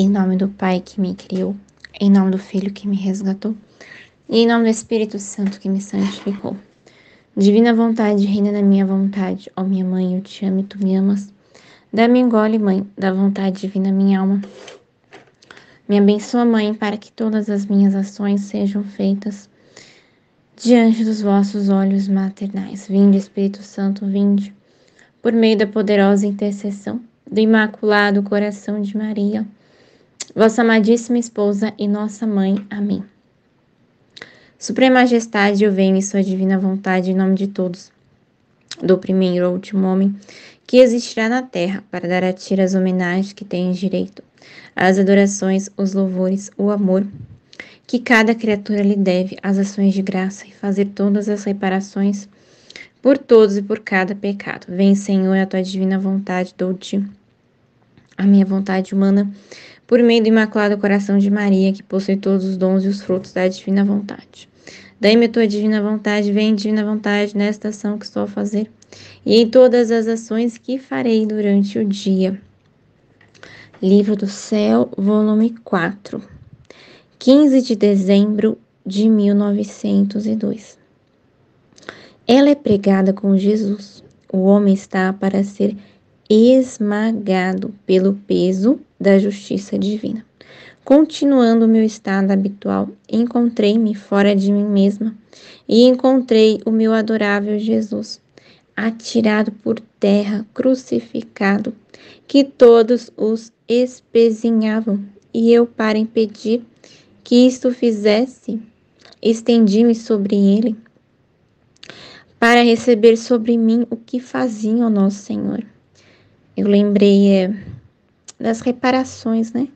Em nome do Pai que me criou, em nome do Filho que me resgatou, e em nome do Espírito Santo que me santificou. Divina vontade, reina na minha vontade. Ó minha mãe, eu te amo e tu me amas. Dá-me engole, mãe, da vontade divina minha alma. Me abençoa, mãe, para que todas as minhas ações sejam feitas diante dos vossos olhos maternais. Vinde, Espírito Santo, vinde, por meio da poderosa intercessão do Imaculado Coração de Maria, vossa amadíssima esposa e nossa mãe. Amém. Suprema Majestade, eu venho em sua divina vontade, em nome de todos, do primeiro ao último homem que existirá na terra, para dar a ti as homenagens que tens direito, as adorações, os louvores, o amor que cada criatura lhe deve, as ações de graça e fazer todas as reparações por todos e por cada pecado. Vem, Senhor, a tua divina vontade, dou-te a minha vontade humana, por meio do Imaculado Coração de Maria, que possui todos os dons e os frutos da divina vontade. Dai-me a tua divina vontade, vem, divina vontade, nesta ação que estou a fazer, e em todas as ações que farei durante o dia. Livro do Céu, volume 4, 15 de dezembro de 1902. Ela é pregada com Jesus. O homem está para ser esmagado pelo peso da justiça divina. Continuando o meu estado habitual, encontrei-me fora de mim mesma e encontrei o meu adorável Jesus, atirado por terra, crucificado, que todos os espezinhavam, e eu, para impedir que isto fizesse, estendi-me sobre ele, para receber sobre mim o que faziam o nosso Senhor. Eu lembrei das reparações, né?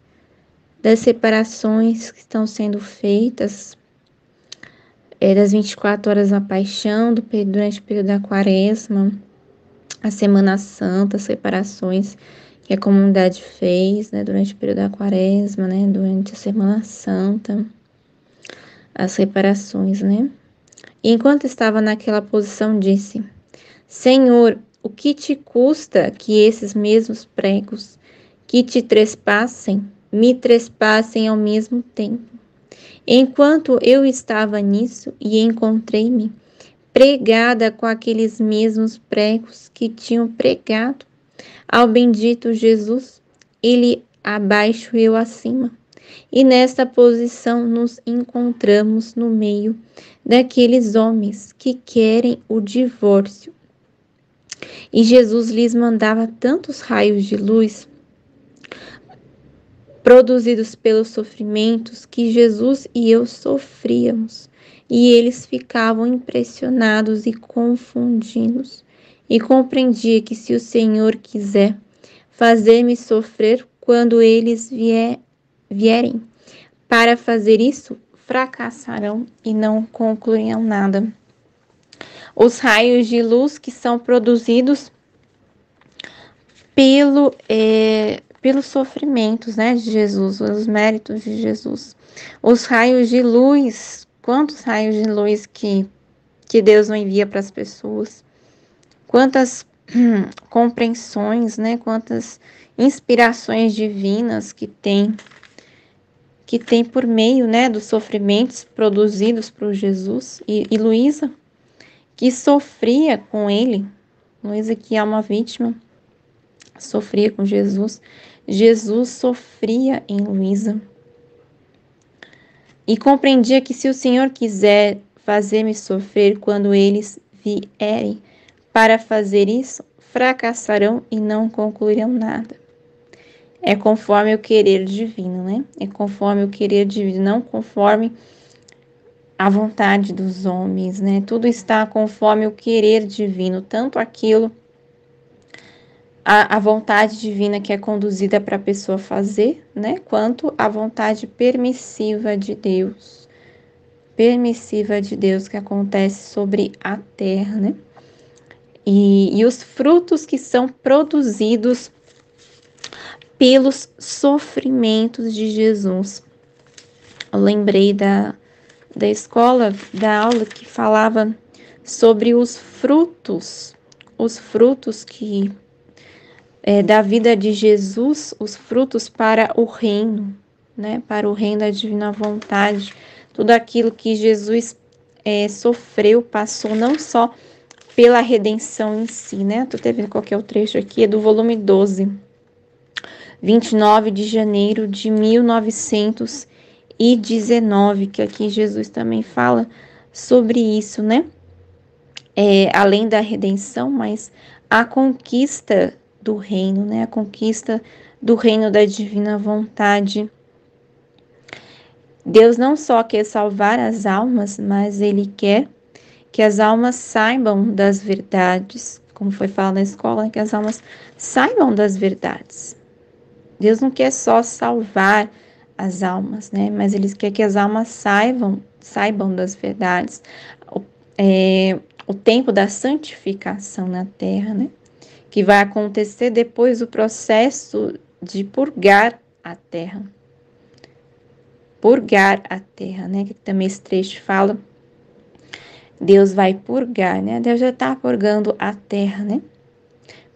Das reparações que estão sendo feitas das 24 horas da paixão, durante o período da quaresma, a Semana Santa, as reparações que a comunidade fez, né, durante o período da quaresma, né, durante a Semana Santa, as reparações, né. E enquanto estava naquela posição, disse: Senhor, o que te custa que esses mesmos pregos que te trespassem, me trespassem ao mesmo tempo? Enquanto eu estava nisso e encontrei-me pregada com aqueles mesmos pregos que tinham pregado ao bendito Jesus, ele abaixo, eu acima. E nesta posição nos encontramos no meio daqueles homens que querem o divórcio. E Jesus lhes mandava tantos raios de luz produzidos pelos sofrimentos que Jesus e eu sofríamos, e eles ficavam impressionados e confundidos, e compreendia que se o Senhor quiser fazer-me sofrer quando eles vierem para fazer isso, fracassarão e não concluirão nada. Os raios de luz que são produzidos pelos sofrimentos, né, de Jesus, os méritos de Jesus. Os raios de luz, quantos raios de luz que Deus não envia para as pessoas, quantas compreensões, né, quantas inspirações divinas que tem por meio, né, dos sofrimentos produzidos por Jesus. E Luísa, que sofria com ele, Luísa, que é uma vítima, sofria com Jesus, Jesus sofria em Luísa, e compreendia que se o Senhor quiser fazer-me sofrer quando eles vierem para fazer isso, fracassarão e não concluirão nada. É conforme o querer divino, né? É conforme o querer divino, não conforme a vontade dos homens, né? Tudo está conforme o querer divino, tanto aquilo, a vontade divina que é conduzida para a pessoa fazer, né? Quanto a vontade permissiva de Deus que acontece sobre a terra, né? E os frutos que são produzidos pelos sofrimentos de Jesus. Eu lembrei da escola, da aula que falava sobre os frutos que da vida de Jesus, os frutos para o reino, né? Para o reino da divina vontade. Tudo aquilo que Jesus sofreu, passou, não só pela redenção em si, né? Tô até vendo qual que é o trecho aqui, é do volume 12, 29 de janeiro de 1919, que aqui Jesus também fala sobre isso, né? Além da redenção, mas a conquista do reino, né? A conquista do reino da divina vontade. Deus não só quer salvar as almas, mas Ele quer que as almas saibam das verdades, como foi falado na escola, que as almas saibam das verdades. Deus não quer só salvar as almas, né? Mas Ele quer que as almas saibam das verdades. O tempo da santificação na terra, né? Que vai acontecer depois do processo de purgar a terra. Purgar a terra, né? Que também esse trecho fala. Deus vai purgar, né? Deus já está purgando a terra, né?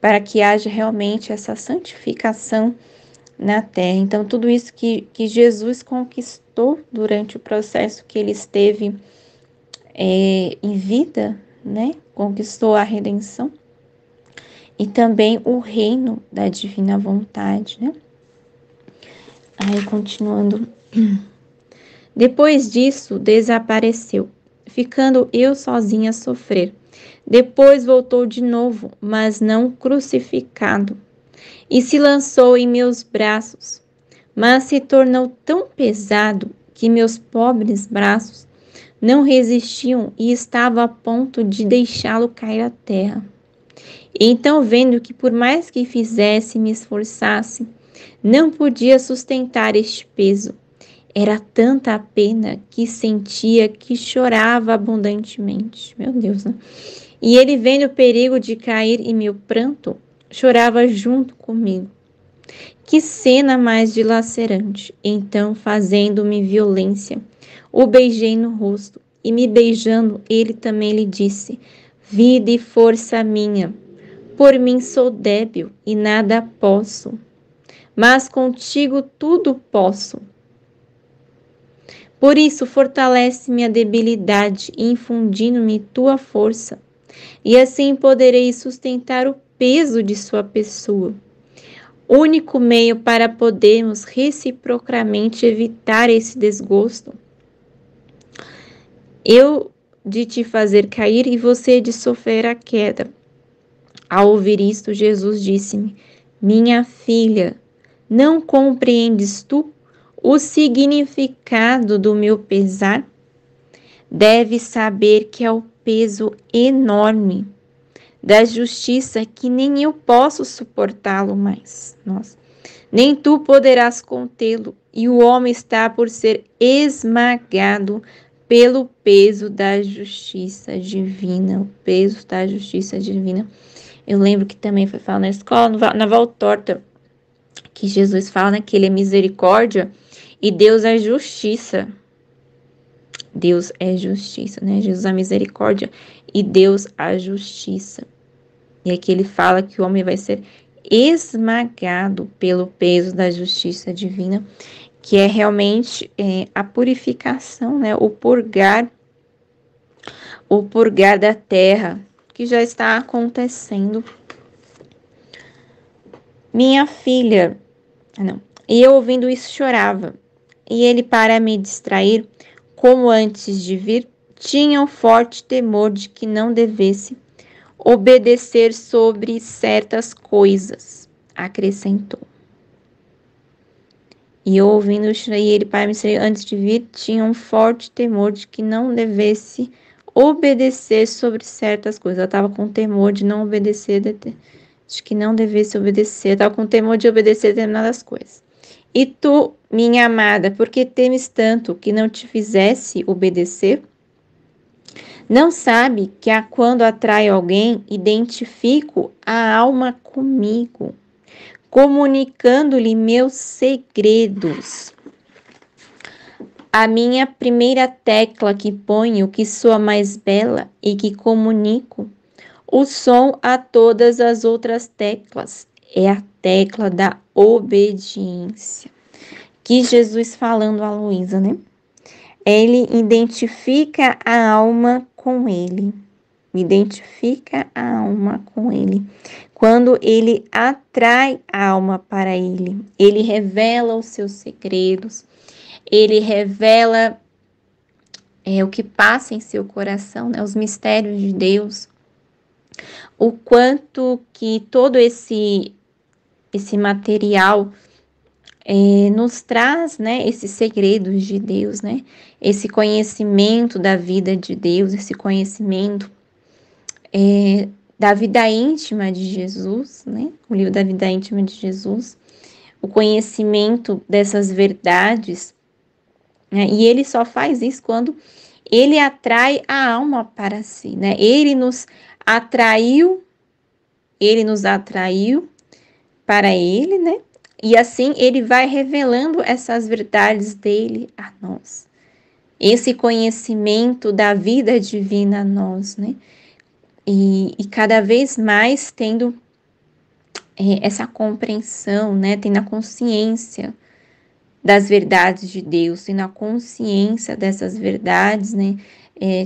Para que haja realmente essa santificação na terra. Então, tudo isso que Jesus conquistou durante o processo que ele esteve em vida, né? Conquistou a redenção. E também o reino da divina vontade, né? Aí, continuando. Depois disso, desapareceu, ficando eu sozinha a sofrer. Depois voltou de novo, mas não crucificado, e se lançou em meus braços, mas se tornou tão pesado que meus pobres braços não resistiam e estava a ponto de deixá-lo cair à terra. Então, vendo que por mais que fizesse, me esforçasse, não podia sustentar este peso. Era tanta a pena que sentia que chorava abundantemente. Meu Deus, né? E ele, vendo o perigo de cair em meu pranto, chorava junto comigo. Que cena mais dilacerante! Então, fazendo-me violência, o beijei no rosto, e me beijando, ele também lhe disse: vida e força minha, por mim sou débil e nada posso, mas contigo tudo posso. Por isso, fortalece-me a debilidade, infundindo-me tua força, e assim poderei sustentar o peso de sua pessoa. Único meio para podermos reciprocamente evitar esse desgosto. Eu de te fazer cair e você de sofrer a queda. Ao ouvir isto, Jesus disse-me: minha filha, não compreendes tu o significado do meu pesar? Deves saber que é o peso enorme da justiça que nem eu posso suportá-lo mais. Nossa. Nem tu poderás contê-lo, e o homem está por ser esmagado pelo peso da justiça divina. O peso da justiça divina. Eu lembro que também foi falado na escola, na Valtorta, que Jesus fala, né, que ele é misericórdia e Deus é justiça. Deus é justiça, né? Jesus é misericórdia e Deus a justiça. E aqui ele fala que o homem vai ser esmagado pelo peso da justiça divina, que é realmente a purificação, né? O purgar da terra, que já está acontecendo. Minha filha, e eu ouvindo isso chorava, e ele, para me distrair, como antes de vir, tinha um forte temor de que não devesse obedecer sobre certas coisas, acrescentou. E eu ouvindo e ele, para me distrair, antes de vir, tinha um forte temor de que não devesse obedecer sobre certas coisas. Ela estava com temor de não obedecer, de que não devesse obedecer, estava com temor de obedecer determinadas coisas. E tu, minha amada, por que temes tanto que não te fizesse obedecer? Não sabe que quando atraio alguém, identifico a alma comigo, comunicando-lhe meus segredos. A minha primeira tecla que ponho, que sou a mais bela e que comunico, o som a todas as outras teclas, é a tecla da obediência. Que Jesus falando a Luísa, né? Ele identifica a alma com ele. Identifica a alma com ele. Quando ele atrai a alma para ele revela os seus segredos, ele revela o que passa em seu coração, né? Os mistérios de Deus, o quanto que todo esse material nos traz, né, esses segredos de Deus, né, esse conhecimento da vida de Deus, esse conhecimento da vida íntima de Jesus, né, o livro da vida íntima de Jesus, o conhecimento dessas verdades, né, e ele só faz isso quando ele atrai a alma para si, né, ele nos atraiu para ele, né, e assim ele vai revelando essas verdades dele a nós. Esse conhecimento da vida divina a nós, né? E cada vez mais tendo essa compreensão, né? Tendo a consciência das verdades de Deus, tendo a consciência dessas verdades, né?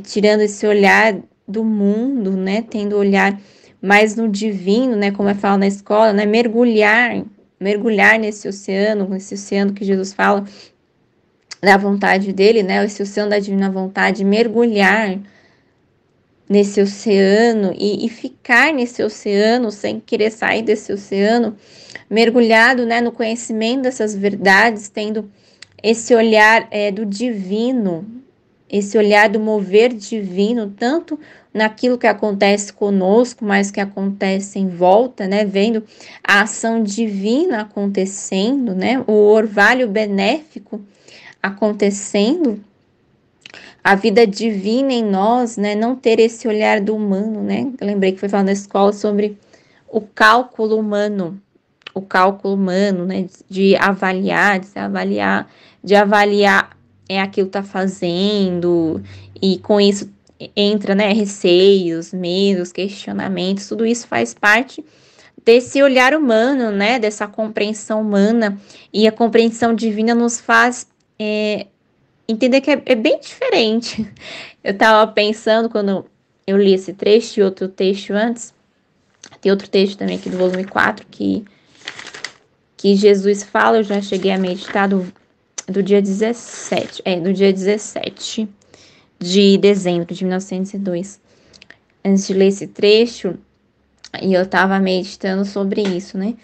Tirando esse olhar do mundo, né? Tendo olhar mais no divino, né? Como é falado na escola, né? Mergulhar nesse oceano que Jesus fala da vontade dele, né? Esse oceano da divina vontade, mergulhar nesse oceano e ficar nesse oceano sem querer sair desse oceano, mergulhado, né, no conhecimento dessas verdades, tendo esse olhar do divino, esse olhar do mover divino, tanto naquilo que acontece conosco, mas que acontece em volta, né, vendo a ação divina acontecendo, né, o orvalho benéfico acontecendo, a vida divina em nós, né, não ter esse olhar do humano, né, eu lembrei que foi falando na escola sobre o cálculo humano, né, de avaliar, aquilo que tá fazendo, e com isso entra, né, receios, medos, questionamentos, tudo isso faz parte desse olhar humano, né, dessa compreensão humana, e a compreensão divina nos faz entender que é bem diferente. Eu tava pensando quando eu li esse trecho e outro texto antes, tem outro texto também aqui do volume 4, que Jesus fala, eu já cheguei a meditar do dia 17, do dia 17 de dezembro de 1902. Antes de ler esse trecho, e eu tava meditando sobre isso, né?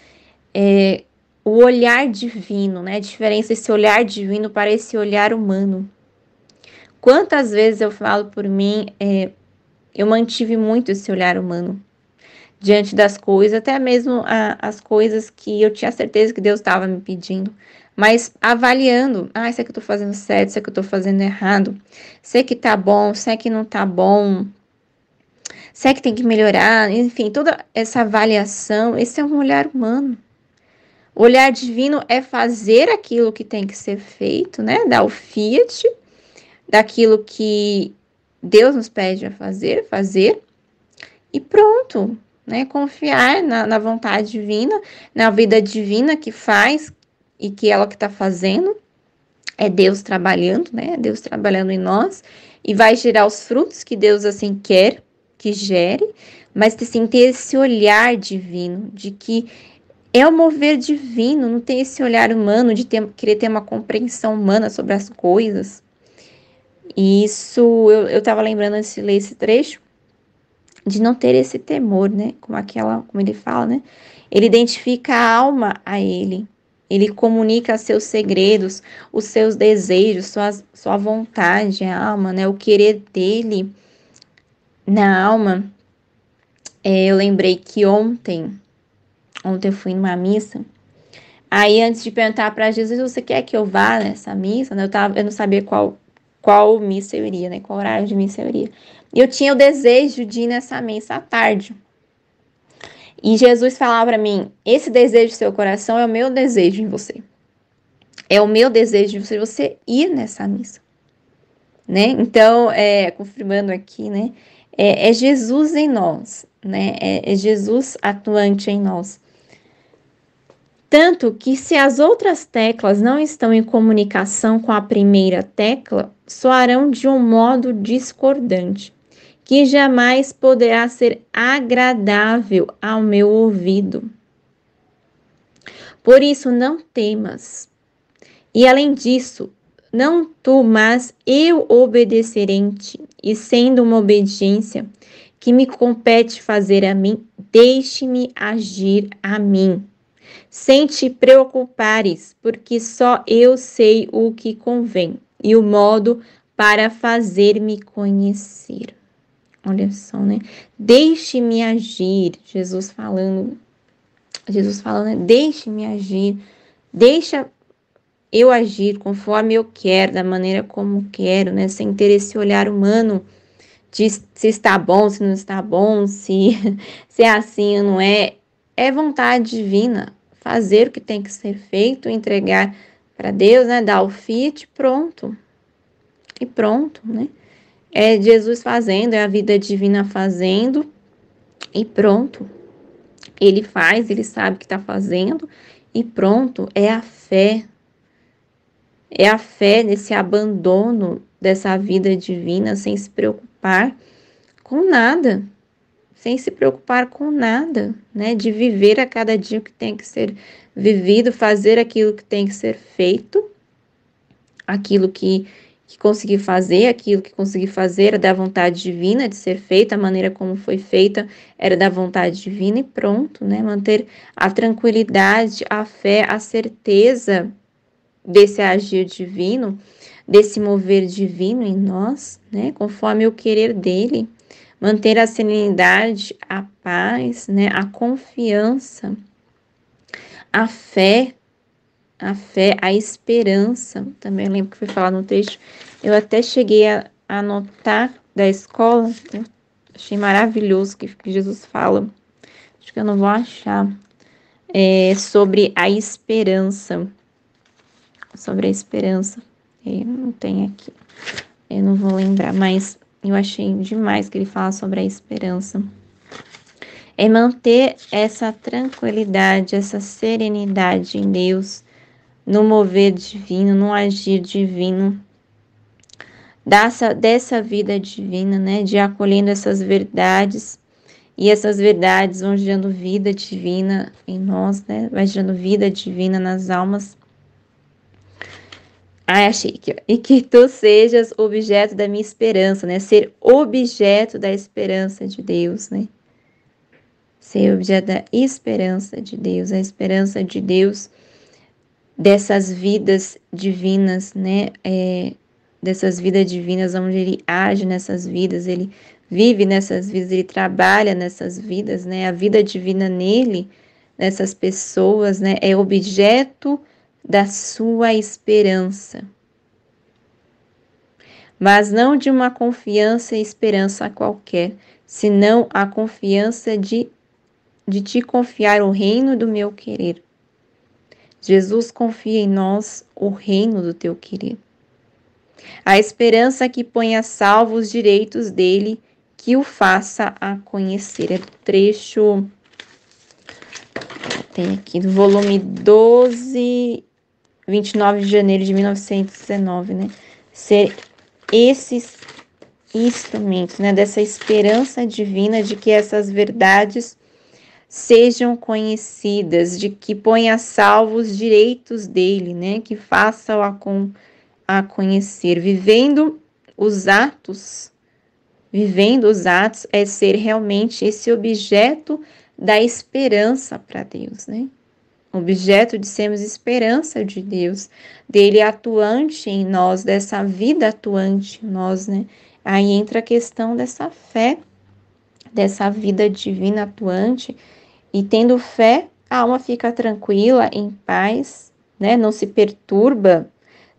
O olhar divino, né? A diferença desse olhar divino para esse olhar humano. Quantas vezes eu falo por mim, eu mantive muito esse olhar humano diante das coisas, até mesmo as coisas que eu tinha certeza que Deus estava me pedindo, mas avaliando, será que eu tô fazendo certo, será que eu tô fazendo errado, será que tá bom, será que não tá bom, será que tem que melhorar, enfim, toda essa avaliação, esse é um olhar humano. O olhar divino é fazer aquilo que tem que ser feito, né, dar o fiat daquilo que Deus nos pede a fazer, e pronto, né? Confiar na vontade divina, na vida divina que faz e que ela que está fazendo, é Deus trabalhando, né? É Deus trabalhando em nós e vai gerar os frutos que Deus assim quer que gere, mas assim, ter esse olhar divino, de que é o mover divino, não tem esse olhar humano de querer ter uma compreensão humana sobre as coisas. E isso, eu tava lembrando antes de ler esse trecho, de não ter esse temor, né? Como ele fala, né? Ele identifica a alma a ele. Ele comunica seus segredos, os seus desejos, sua vontade, a alma, né? O querer dele na alma. Eu lembrei que ontem eu fui numa missa. Aí, antes de perguntar para Jesus, você quer que eu vá nessa missa? Eu não sabia qual missa eu iria, né? Qual horário de missa eu iria. E eu tinha o desejo de ir nessa missa à tarde. E Jesus falava para mim, esse desejo do seu coração é o meu desejo em você. É o meu desejo de você ir nessa missa. Né? Então, confirmando aqui, né? É Jesus em nós, né? É Jesus atuante em nós. Tanto que se as outras teclas não estão em comunicação com a primeira tecla, soarão de um modo discordante, que jamais poderá ser agradável ao meu ouvido. Por isso, não temas. E além disso, não tu, mas eu obedecerei em ti, e sendo uma obediência que me compete fazer a mim, deixe-me agir a mim, sem te preocupares, porque só eu sei o que convém e o modo para fazer-me conhecer. Olha só, né? Deixe-me agir, Jesus falando, né? Deixe-me agir, deixa eu agir conforme eu quero, da maneira como quero, né? Sem ter esse olhar humano de se está bom, se não está bom, se é assim ou não é. É vontade divina fazer o que tem que ser feito, entregar para Deus, né? Dar o fit, pronto. E pronto, né? É Jesus fazendo, é a vida divina fazendo e pronto. Ele faz, ele sabe o que está fazendo e pronto. É a fé. É a fé nesse abandono dessa vida divina sem se preocupar com nada. Sem se preocupar com nada, né? De viver a cada dia o que tem que ser vivido, fazer aquilo que tem que ser feito, aquilo que conseguir fazer, aquilo que conseguir fazer era da vontade divina de ser feita, a maneira como foi feita era da vontade divina e pronto, né? Manter a tranquilidade, a fé, a certeza desse agir divino, desse mover divino em nós, né? Conforme o querer dele. Manter a serenidade, a paz, né? A confiança, a fé, a esperança. Também lembro que foi falado no texto. Eu até cheguei a anotar da escola. Eu achei maravilhoso que Jesus fala. Acho que eu não vou achar. Sobre a esperança. Sobre a esperança. Não tem aqui. Eu não vou lembrar, mas eu achei demais que ele fala sobre a esperança. É manter essa tranquilidade, essa serenidade em Deus, no mover divino, no agir divino, dessa vida divina, né? De acolhendo essas verdades, e essas verdades vão gerando vida divina em nós, né? Vai gerando vida divina nas almas. Achei aqui, ó. E que tu sejas objeto da minha esperança, né? Ser objeto da esperança de Deus, né? Ser objeto da esperança de Deus, a esperança de Deus dessas vidas divinas, né? Dessas vidas divinas onde Ele age nessas vidas, Ele vive nessas vidas, Ele trabalha nessas vidas, né? A vida divina nele, nessas pessoas, né? É objeto da sua esperança. Mas não de uma confiança e esperança qualquer, senão a confiança de te confiar o reino do meu querer. Jesus confia em nós o reino do teu querer. A esperança que põe a salvo os direitos dele, que o faça a conhecer. É do trecho, tem aqui do volume 12, 29 de janeiro de 1919, né? Ser esses instrumentos, né? Dessa esperança divina de que essas verdades sejam conhecidas, de que ponha a salvo os direitos dele, né? Que faça-o a conhecer. Vivendo os atos é ser realmente esse objeto da esperança para Deus, né? Objeto de sermos esperança de Deus, dele atuante em nós, dessa vida atuante em nós, né? Aí entra a questão dessa fé, dessa vida divina atuante, e tendo fé, a alma fica tranquila, em paz, né? Não se perturba,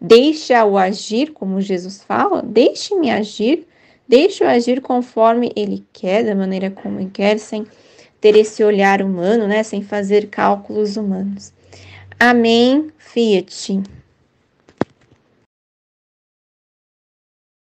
deixa-o agir, como Jesus fala, deixe-me agir, deixa-o agir conforme ele quer, da maneira como ele quer, sem ter esse olhar humano, né? Sem fazer cálculos humanos. Amém, Fiat.